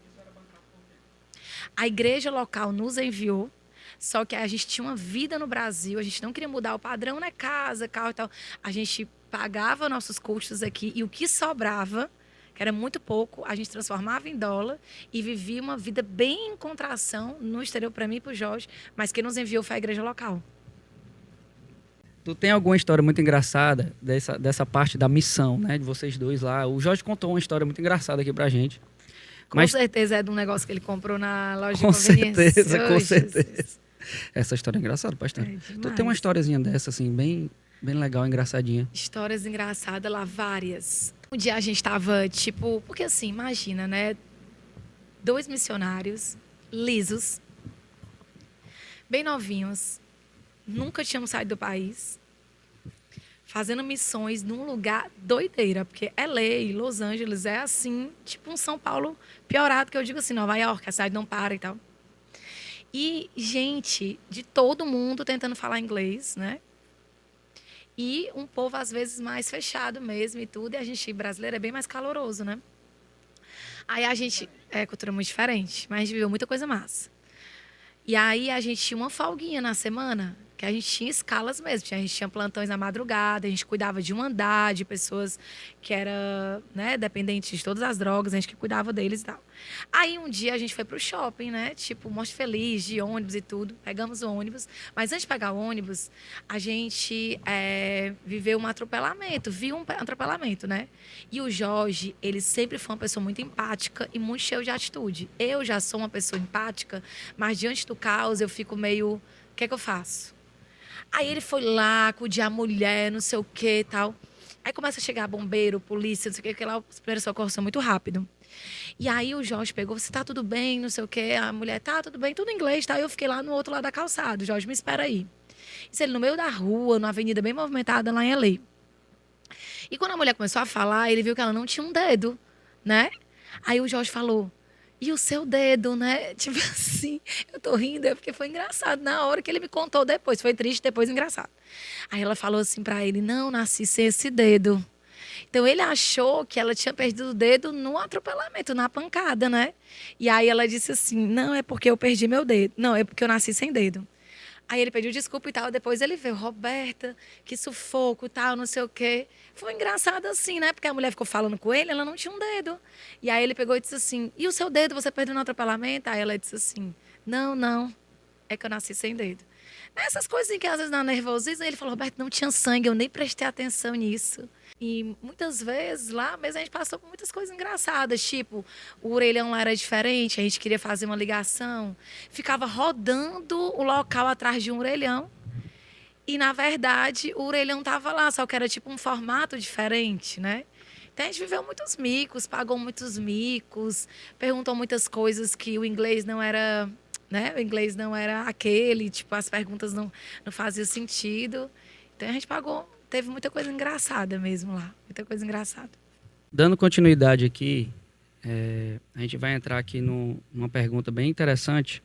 A igreja local nos enviou, só que a gente tinha uma vida no Brasil, a gente não queria mudar o padrão, né? Casa, carro e tal. A gente pagava nossos custos aqui e o que sobrava, que era muito pouco, a gente transformava em dólar e vivia uma vida bem em contração no exterior para mim e para o Jorge, mas quem nos enviou foi a igreja local. Tu tem alguma história muito engraçada dessa parte da missão, né, de vocês dois lá? O Jorge contou uma história muito engraçada aqui pra gente. Com certeza é de um negócio que ele comprou na loja de Com conveniência. certeza, com Oh, certeza. Jesus. Essa história é engraçada, pastor. Tu demais. tem uma historiazinha dessa, assim, bem legal, engraçadinha. Histórias engraçadas lá, várias. Um dia a gente tava, tipo... Porque assim, imagina, né? 2 missionários, lisos, bem novinhos, nunca tínhamos saído do país, fazendo missões num lugar doideira, porque LA, Los Angeles, é assim, tipo um São Paulo piorado, que eu digo assim, Nova York, a cidade não para e tal. E gente de todo mundo tentando falar inglês, né? E um povo, às vezes, mais fechado mesmo e tudo. E a gente, brasileiro, é bem mais caloroso, né? Aí a gente... É cultura muito diferente, mas a gente viveu muita coisa massa. E aí a gente tinha uma folguinha na semana, que a gente tinha escalas mesmo. A gente tinha plantões na madrugada, a gente cuidava de um andar, de pessoas que eram, né, dependentes de todas as drogas, a gente que cuidava deles e tal. Aí um dia a gente foi pro shopping, né? Tipo, Monte Feliz, de ônibus e tudo. Pegamos o ônibus. Mas antes de pegar o ônibus, a gente viveu um atropelamento, viu um atropelamento, né? E o Jorge, ele sempre foi uma pessoa muito empática e muito cheio de atitude. Eu já sou uma pessoa empática, mas diante do caos eu fico meio... O que é que eu faço? Aí ele foi lá, acudir a mulher, não sei o que e tal. Aí começa a chegar bombeiro, polícia, não sei o que lá os primeiros socorros são muito rápido. E aí o Jorge pegou, você tá tudo bem, não sei o que a mulher, tá tudo bem, tudo em inglês, tá? Eu fiquei lá no outro lado da calçada, o Jorge, me espera aí. Isso ele no meio da rua, numa avenida bem movimentada lá em LA. E quando a mulher começou a falar, ele viu que ela não tinha um dedo, né? Aí o Jorge falou, e o seu dedo, né? Tipo assim, eu tô rindo, é porque foi engraçado. Na hora que ele me contou depois, foi triste, depois engraçado. Aí ela falou assim pra ele, não, nasci sem esse dedo. Então ele achou que ela tinha perdido o dedo no atropelamento, na pancada, né? E aí ela disse assim, não, é porque eu perdi meu dedo. Não, é porque eu nasci sem dedo. Aí ele pediu desculpa e tal, depois ele veio, Roberta, que sufoco e tal, não sei o quê. Foi engraçado assim, né? Porque a mulher ficou falando com ele, ela não tinha um dedo. E aí ele pegou e disse assim, e o seu dedo, você perdeu no atropelamento? Aí ela disse assim, não, não, é que eu nasci sem dedo. Essas coisas em que às vezes dá nervosismo, ele falou, Roberto, não tinha sangue, eu nem prestei atenção nisso. E muitas vezes lá mesmo a gente passou por muitas coisas engraçadas, tipo, o orelhão lá era diferente, a gente queria fazer uma ligação, ficava rodando o local atrás de um orelhão. E na verdade o orelhão tava lá, só que era tipo um formato diferente, né? Então a gente viveu muitos micos, pagou muitos micos, perguntou muitas coisas que o inglês não era, né? O inglês não era aquele, tipo, as perguntas não faziam sentido. Então a gente pagou, teve muita coisa engraçada mesmo lá, muita coisa engraçada. Dando continuidade aqui, a gente vai entrar aqui numa pergunta bem interessante.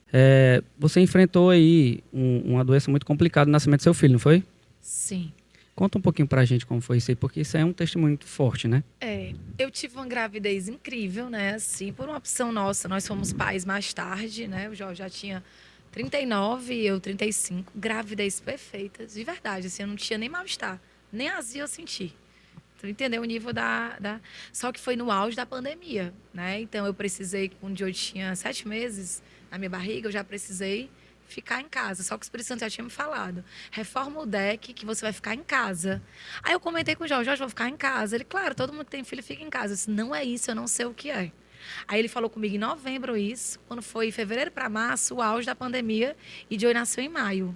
Você enfrentou aí uma doença muito complicada no nascimento do seu filho, não foi? Sim. Conta um pouquinho pra gente como foi isso aí, porque isso é um testemunho muito forte, né? Eu tive uma gravidez incrível, né? Assim, por uma opção nossa, nós fomos pais mais tarde, né? O Jorge já tinha 39 e eu 35. Gravidez perfeita, de verdade, assim, eu não tinha nem mal-estar, nem azia eu senti. Tu entendeu o nível da... Só que foi no auge da pandemia, né? Então eu precisei, quando eu tinha 7 meses na minha barriga, eu já precisei ficar em casa. Só que o Espírito Santo já tinha me falado. Reforma o deck que você vai ficar em casa. Aí eu comentei com o Jorge, vou ficar em casa. Ele, claro, todo mundo que tem filho fica em casa. Eu disse, não é isso, eu não sei o que é. Aí ele falou comigo em novembro isso, quando foi fevereiro para março, o auge da pandemia, e Joey nasceu em maio.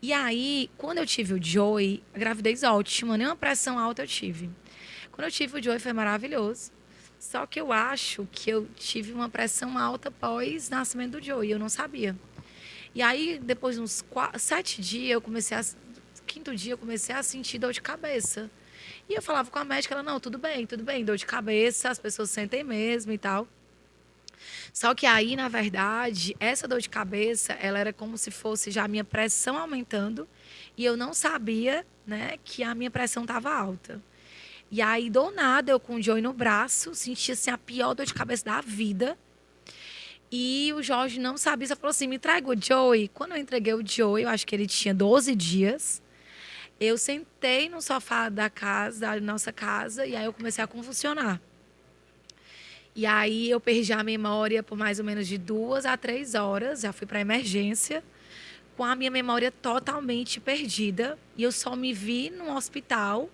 E aí, quando eu tive o Joey, a gravidez ótima, nenhuma pressão alta eu tive. Quando eu tive o Joey foi maravilhoso. Só que eu acho que eu tive uma pressão alta após nascimento do Joey, eu não sabia. E aí, depois de uns 7 dias, quinto dia, eu comecei a sentir dor de cabeça. E eu falava com a médica, ela, não, tudo bem, dor de cabeça, as pessoas sentem mesmo e tal. Só que aí, na verdade, essa dor de cabeça, ela era como se fosse já a minha pressão aumentando e eu não sabia, né, que a minha pressão estava alta. E aí, do nada, eu com o Joey no braço, sentia assim, a pior dor de cabeça da vida. E o Jorge não sabia, só falou assim, me traga o Joey. Quando eu entreguei o Joey, eu acho que ele tinha 12 dias, eu sentei no sofá da casa, da nossa casa, e aí eu comecei a convulsionar. E aí eu perdi a memória por mais ou menos de 2 a 3 horas. Já fui para emergência com a minha memória totalmente perdida. E eu só me vi no hospital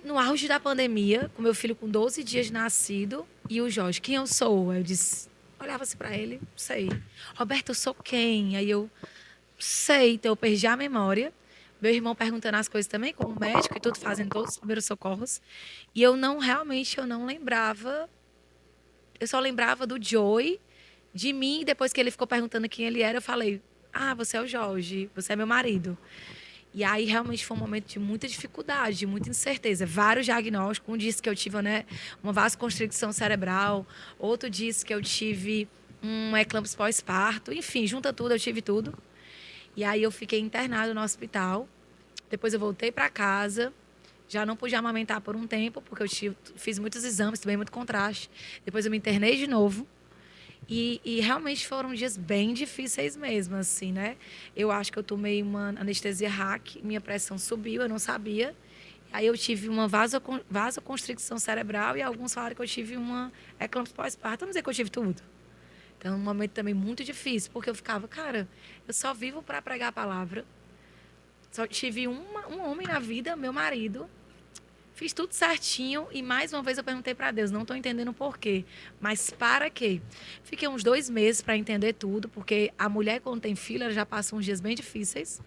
no auge da pandemia, com meu filho com 12 dias de nascido. E o Jorge, quem eu sou? Eu disse, olhava assim para ele, não sei. Roberto, eu sou quem? Aí eu, sei. Então eu perdi a memória. Meu irmão perguntando as coisas também, como médico e tudo, fazendo todos os primeiros socorros. E realmente, eu não lembrava. Eu só lembrava do Joey, de mim, e depois que ele ficou perguntando quem ele era, eu falei, ah, você é o Jorge, você é meu marido. E aí, realmente, foi um momento de muita dificuldade, de muita incerteza. Vários diagnósticos. Um disse que eu tive, né, uma vasoconstricção cerebral. Outro disse que eu tive um eclâmpsia pós-parto. Enfim, junta tudo, eu tive tudo. E aí, eu fiquei internada no hospital. Depois, eu voltei para casa. Já não pude amamentar por um tempo, porque fiz muitos exames, tomei muito contraste. Depois eu me internei de novo. E realmente foram dias bem difíceis mesmo, assim, né? Eu acho que eu tomei uma anestesia hack, minha pressão subiu, eu não sabia. Aí eu tive uma vasoconstricção cerebral e alguns falaram que eu tive uma eclâmpsia pós-parto. Vamos dizer que eu tive tudo. Então, um momento também muito difícil, porque eu ficava, cara, eu só vivo para pregar a palavra. Só tive um homem na vida, meu marido. Fiz tudo certinho e mais uma vez eu perguntei para Deus, não estou entendendo o porquê, mas para quê? Fiquei uns 2 meses para entender tudo, porque a mulher quando tem filho, ela já passa uns dias bem difíceis.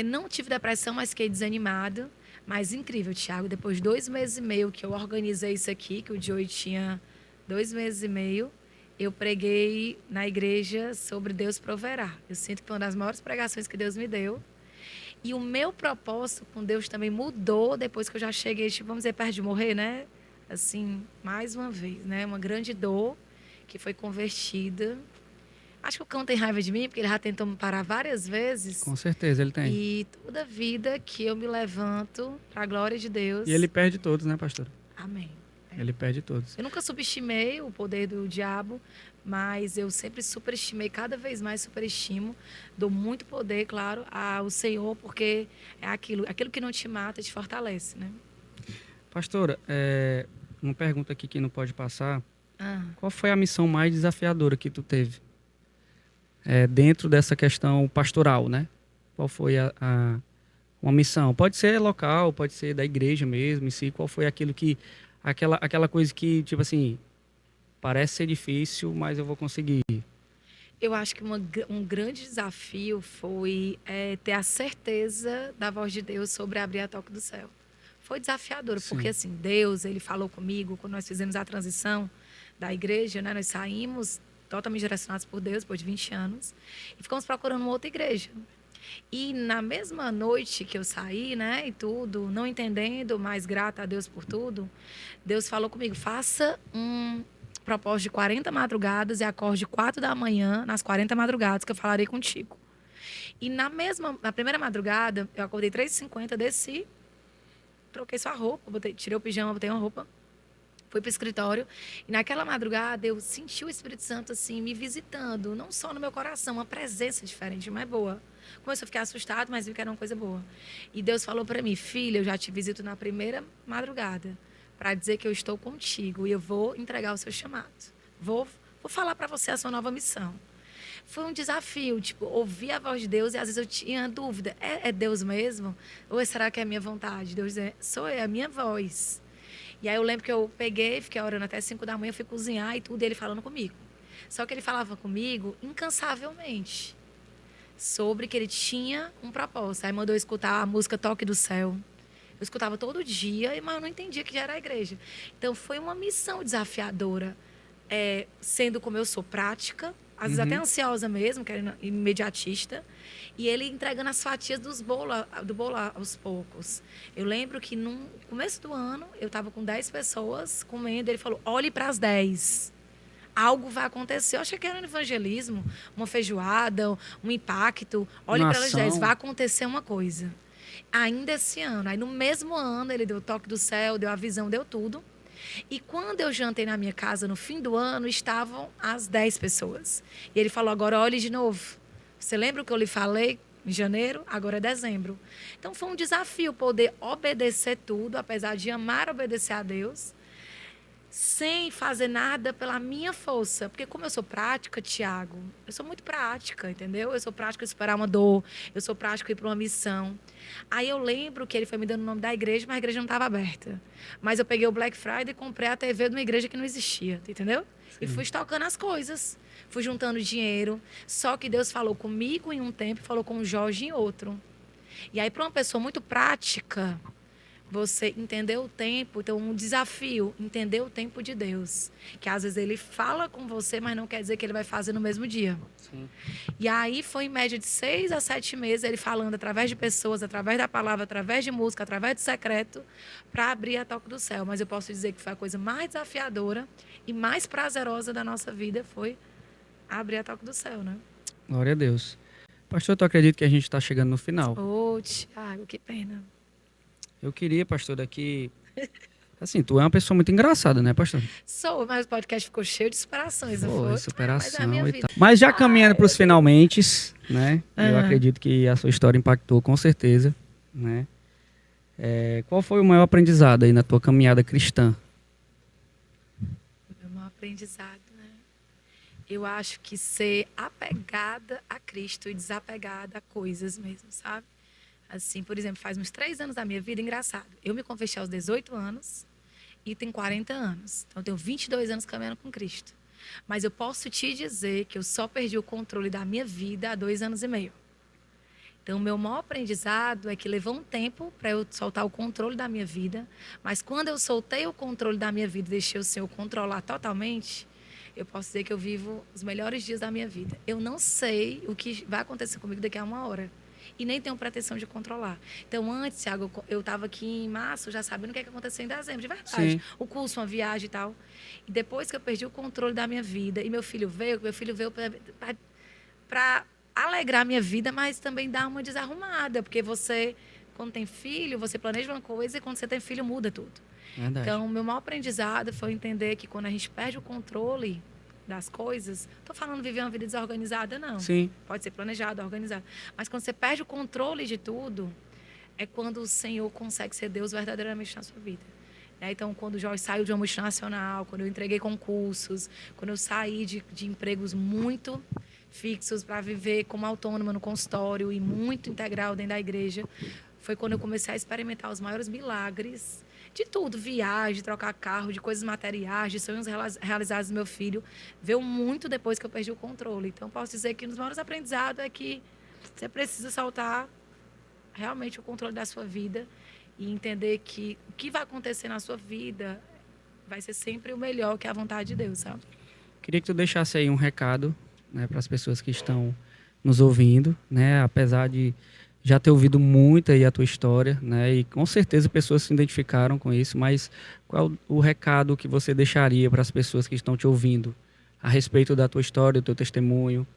Não tive depressão, mas fiquei desanimada. Mas incrível, Thiago, depois de 2 meses e meio que eu organizei isso aqui, que o Joey tinha 2 meses e meio, eu preguei na igreja sobre Deus proverá. Eu sinto que foi uma das maiores pregações que Deus me deu. E o meu propósito com Deus também mudou depois que eu já cheguei, tipo, vamos dizer, perto de morrer, né? Assim, mais uma vez, né? Uma grande dor que foi convertida. Acho que o cão tem raiva de mim, porque ele já tentou me parar várias vezes. Com certeza ele tem. E toda vida que eu me levanto para a glória de Deus. E ele perde todos, né, pastor? Amém. Ele perde todos. Eu nunca subestimei o poder do diabo, mas eu sempre superestimei, cada vez mais superestimo. Dou muito poder, claro, ao Senhor, porque é aquilo que não te mata, te fortalece, né? Pastora, uma pergunta aqui que não pode passar. Ah. Qual foi a missão mais desafiadora que tu teve? Dentro dessa questão pastoral, né? Qual foi uma missão? Pode ser local, pode ser da igreja mesmo, em si. Qual foi aquela coisa que, tipo assim, parece ser difícil, mas eu vou conseguir? Eu acho que um grande desafio foi ter a certeza da voz de Deus sobre abrir a toca do céu. Foi desafiador, Sim. porque assim, Deus, ele falou comigo quando nós fizemos a transição da igreja, né? Nós saímos totalmente direcionados por Deus, depois de 20 anos, e ficamos procurando uma outra igreja. E na mesma noite que eu saí, né, e tudo, não entendendo, mas grata a Deus por tudo, Deus falou comigo, faça um propósito de 40 madrugadas e acorde 4 da manhã, nas 40 madrugadas, que eu falarei contigo. E na primeira madrugada, eu acordei 3h50, desci, troquei sua roupa, tirei o pijama, botei uma roupa, fui para o escritório. E naquela madrugada, eu senti o Espírito Santo, assim, me visitando. Não só no meu coração, uma presença diferente, mas boa. Começou a ficar assustado, mas vi que era uma coisa boa. E Deus falou para mim, filha, eu já te visito na primeira madrugada, para dizer que eu estou contigo e eu vou entregar o seu chamado. Vou falar para você a sua nova missão. Foi um desafio, tipo, ouvir a voz de Deus e às vezes eu tinha dúvida, é Deus mesmo? Ou será que é a minha vontade? Deus diz, é a minha voz. E aí eu lembro que eu peguei, fiquei orando até 5 da manhã, fui cozinhar e tudo, e ele falando comigo. Só que ele falava comigo incansavelmente sobre que ele tinha um propósito. Aí mandou eu escutar a música Toque do Céu. Eu escutava todo dia, mas eu não entendia que já era a igreja. Então foi uma missão desafiadora, sendo como eu sou prática, às vezes até ansiosa mesmo, querendo imediatista, e ele entregando as fatias do bolo aos poucos. Eu lembro que no começo do ano, eu estava com 10 pessoas comendo, ele falou, olhe para as 10. Algo vai acontecer. Eu achei que era um evangelismo, uma feijoada, um impacto. Olhe para as 10, vai acontecer uma coisa. Ainda esse ano. Aí no mesmo ano, ele deu o toque do céu, deu a visão, deu tudo. E quando eu jantei na minha casa, no fim do ano, estavam as 10 pessoas. E ele falou, agora olhe de novo. Você lembra o que eu lhe falei em janeiro? Agora é dezembro. Então foi um desafio poder obedecer tudo, apesar de amar obedecer a Deus, sem fazer nada pela minha força. Porque como eu sou prática, Tiago, eu sou muito prática, entendeu? Eu sou prática em superar uma dor, eu sou prática em ir para uma missão. Aí eu lembro que ele foi me dando o nome da igreja, mas a igreja não estava aberta. Mas eu peguei o Black Friday e comprei a TV de uma igreja que não existia, entendeu? Sim. E fui estocando as coisas, fui juntando dinheiro. Só que Deus falou comigo em um tempo e falou com o Jorge em outro. E aí, para uma pessoa muito prática, você entender o tempo, então um desafio, entender o tempo de Deus. Que às vezes ele fala com você, mas não quer dizer que ele vai fazer no mesmo dia. Sim. E aí foi em média de 6 a 7 meses ele falando através de pessoas, através da palavra, através de música, através do secreto, para abrir a toca do céu. Mas eu posso dizer que foi a coisa mais desafiadora e mais prazerosa da nossa vida, foi abrir a toca do céu, né? Glória a Deus. Pastor, eu acredito que a gente está chegando no final. Ô, Thiago, que pena. Eu queria, pastor, aqui... Assim, tu é uma pessoa muito engraçada, né, pastor? Sou, mas o podcast ficou cheio de superações, não foi? Superação e tal. Mas já caminhando para os finalmente, né? Eu acredito que a sua história impactou, com certeza, né? Qual foi o maior aprendizado aí na tua caminhada cristã? O maior aprendizado, né? Eu acho que ser apegada a Cristo e desapegada a coisas mesmo, sabe? Assim, por exemplo, faz uns 3 anos da minha vida, engraçado. Eu me converti aos 18 anos e tenho 40 anos. Então, eu tenho 22 anos caminhando com Cristo. Mas eu posso te dizer que eu só perdi o controle da minha vida há 2 anos e meio. Então, o meu maior aprendizado é que levou um tempo para eu soltar o controle da minha vida, mas quando eu soltei o controle da minha vida e deixei o Senhor controlar totalmente, eu posso dizer que eu vivo os melhores dias da minha vida. Eu não sei o que vai acontecer comigo daqui a uma hora. E nem tenho pretensão de controlar. Então, antes, Thiago, eu estava aqui em março, já sabendo o que ia acontecer em dezembro, de verdade. Sim. O curso, uma viagem e tal. E depois que eu perdi o controle da minha vida, e meu filho veio para alegrar a minha vida, mas também dar uma desarrumada. Porque você, quando tem filho, você planeja uma coisa e quando você tem filho, muda tudo. Verdade. Então, o meu maior aprendizado foi entender que quando a gente perde o controle das coisas, estou falando viver uma vida desorganizada, não. Sim. Pode ser planejado, organizado. Mas quando você perde o controle de tudo, é quando o Senhor consegue ser Deus verdadeiramente na sua vida. Então, quando o Jorge saiu de uma multinacional, quando eu entreguei concursos, quando eu saí de empregos muito fixos para viver como autônoma no consultório e muito integral dentro da igreja, foi quando eu comecei a experimentar os maiores milagres de tudo, viagem, trocar carro, de coisas materiais, de sonhos realizados do meu filho, veio muito depois que eu perdi o controle. Então, posso dizer que um dos maiores aprendizados é que você precisa soltar realmente o controle da sua vida e entender que o que vai acontecer na sua vida vai ser sempre o melhor, que é a vontade de Deus, sabe? Queria que tu deixasse aí um recado, né, para as pessoas que estão nos ouvindo, né, apesar de já ter ouvido muito aí a tua história, né, e com certeza pessoas se identificaram com isso, mas qual o recado que você deixaria para as pessoas que estão te ouvindo a respeito da tua história, do teu testemunho?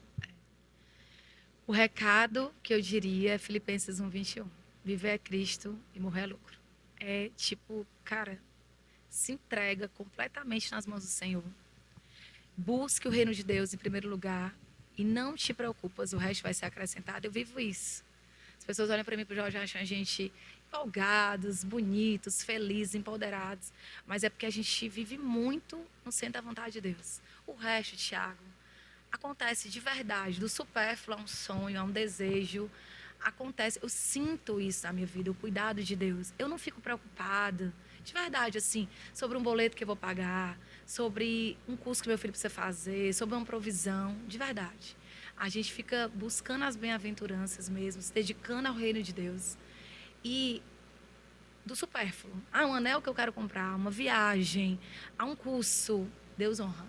O recado que eu diria é Filipenses 1:21. Viver é Cristo e morrer é lucro. É tipo, cara, se entrega completamente nas mãos do Senhor. Busque o reino de Deus em primeiro lugar e não te preocupas, o resto vai ser acrescentado. Eu vivo isso. As pessoas olham para mim e para o Jorge e acham a gente empolgados, bonitos, felizes, empoderados. Mas é porque a gente vive muito no centro da vontade de Deus. O resto, Thiago, acontece de verdade. Do supérfluo a um sonho, a um desejo. Acontece, eu sinto isso na minha vida, o cuidado de Deus. Eu não fico preocupada, de verdade, assim, sobre um boleto que eu vou pagar, sobre um curso que meu filho precisa fazer, sobre uma provisão, de verdade. A gente fica buscando as bem-aventuranças mesmo, se dedicando ao reino de Deus. E do supérfluo, um anel que eu quero comprar, uma viagem, um curso, Deus honra.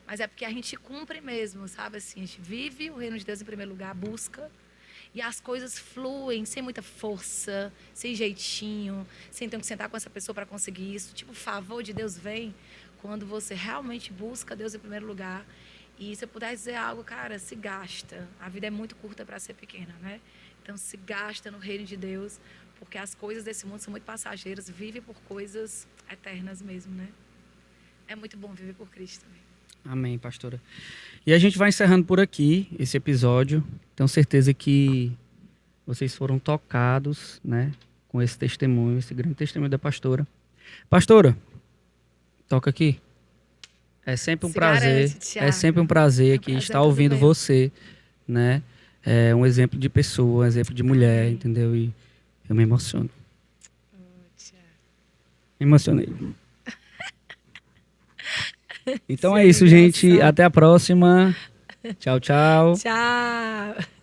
Mas é porque a gente cumpre mesmo, sabe? Assim, a gente vive o reino de Deus em primeiro lugar, busca. E as coisas fluem sem muita força, sem jeitinho, sem ter que sentar com essa pessoa para conseguir isso. Tipo, o favor de Deus vem quando você realmente busca Deus em primeiro lugar. E se eu puder dizer algo, cara, se gasta. A vida é muito curta para ser pequena, né? Então, se gasta no reino de Deus, porque as coisas desse mundo são muito passageiras. Vive por coisas eternas mesmo, né? É muito bom viver por Cristo também. Amém, pastora. E a gente vai encerrando por aqui esse episódio. Tenho certeza que vocês foram tocados, né, com esse testemunho, esse grande testemunho da pastora. Pastora, toca aqui. É sempre um prazer. Garante, Thiago. É sempre um prazer aqui prazer estar ouvindo meu. você, né? É um exemplo de pessoa, um exemplo de mulher, entendeu? E eu me emociono. Thiago. Me emocionei. Então Sim, é isso, gente. emoção. Até a próxima. Tchau, tchau. Tchau.